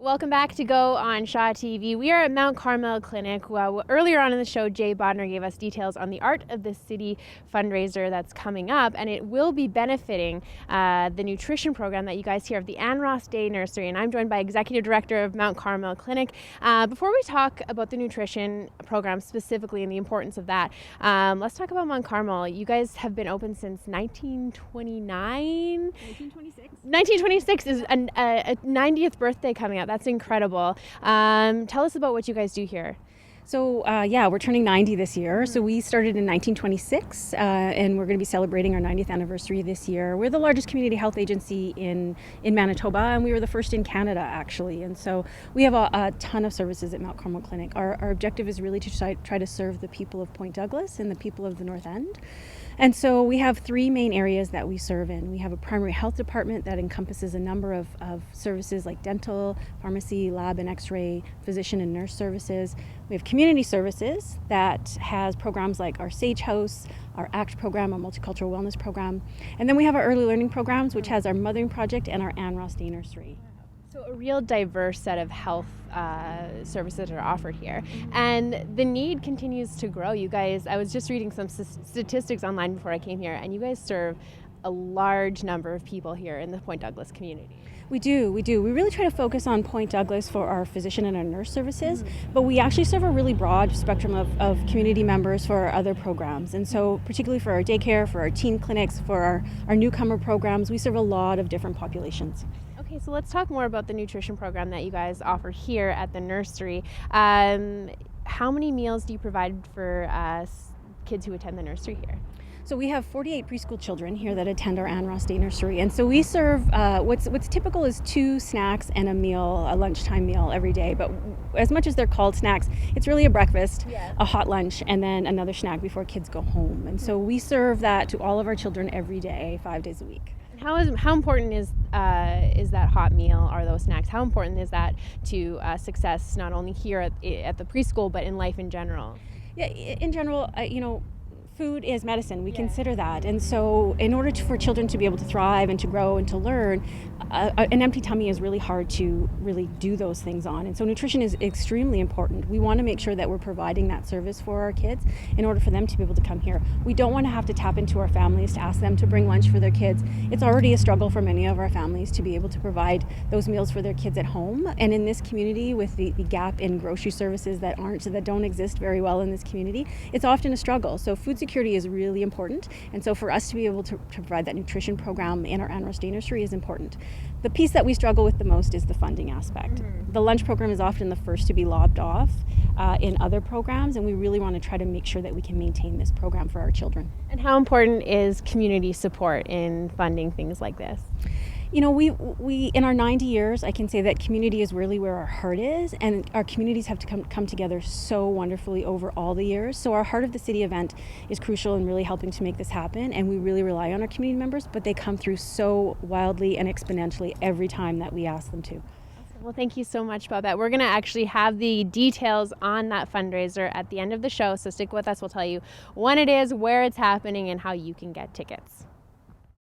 Welcome back to Go on Shaw TV. We are at Mount Carmel Clinic. Well, earlier on in the show, Jay Bodner gave us details on the Art of the City fundraiser that's coming up, and it will be benefiting the nutrition program that you guys hear of the Ann Ross Day Nursery. And I'm joined by Executive Director of Mount Carmel Clinic. Before we talk about the nutrition program specifically and the importance of that, let's talk about Mount Carmel. You guys have been open since 1929? 1926. 1926 is a 90th birthday coming up. That's incredible. Tell us about what you guys do here. So we're turning 90 this year. So we started in 1926 and we're going to be celebrating our 90th anniversary this year. We're the largest community health agency in Manitoba, and we were the first in Canada actually. And so we have a ton of services at Mount Carmel Clinic. Our objective is really to try to serve the people of Point Douglas and the people of the North End. And so we have three main areas that we serve in. We have a primary health department that encompasses a number of services like dental, pharmacy, lab and x-ray, physician and nurse services. We have community services that has programs like our Sage House, our ACT program, our multicultural wellness program. And then we have our early learning programs, which has our Mothering Project and our Ann Ross Day Nursery. So a real diverse set of health services are offered here, and the need continues to grow. You guys, I was just reading some statistics online before I came here, and you guys serve a large number of people here in the Point Douglas community. We do. We really try to focus on Point Douglas for our physician and our nurse services, but we actually serve a really broad spectrum of community members for our other programs. And so particularly for our daycare, for our teen clinics, for our newcomer programs, we serve a lot of different populations. Okay, so let's talk more about the nutrition program that you guys offer here at the nursery. How many meals do you provide for kids who attend the nursery here? So we have 48 preschool children here that attend our Ann Ross Day Nursery, and so we serve what's typical is 2 snacks and a lunchtime meal every day. But as much as they're called snacks, it's really a breakfast, a hot lunch, and then another snack before kids go home. And so we serve that to all of our children every day, 5 days a week. How important is that hot meal or those snacks? How important is that to success not only here at the preschool but in life in general? Yeah, in general, food is medicine. We consider that. And so in order for children to be able to thrive and to grow and to learn, an empty tummy is really hard to really do those things on. And so nutrition is extremely important. We want to make sure that we're providing that service for our kids in order for them to be able to come here. We don't want to have to tap into our families to ask them to bring lunch for their kids. It's already a struggle for many of our families to be able to provide those meals for their kids at home. And in this community, with the gap in grocery services that don't exist very well in this community, it's often a struggle. So food security is really important, and so for us to be able to provide that nutrition program in our Ann Ross Day Nursery is important. The piece that we struggle with the most is the funding aspect. The lunch program is often the first to be lobbed off in other programs, and we really want to try to make sure that we can maintain this program for our children. And how important is community support in funding things like this? We in our 90 years, I can say that community is really where our heart is, and our communities have to come together so wonderfully over all the years. So our Heart of the City event is crucial in really helping to make this happen, and we really rely on our community members, but they come through so wildly and exponentially every time that we ask them to. Well, thank you so much, Babette. We're going to actually have the details on that fundraiser at the end of the show, so stick with us. We'll tell you when it is, where it's happening, and how you can get tickets.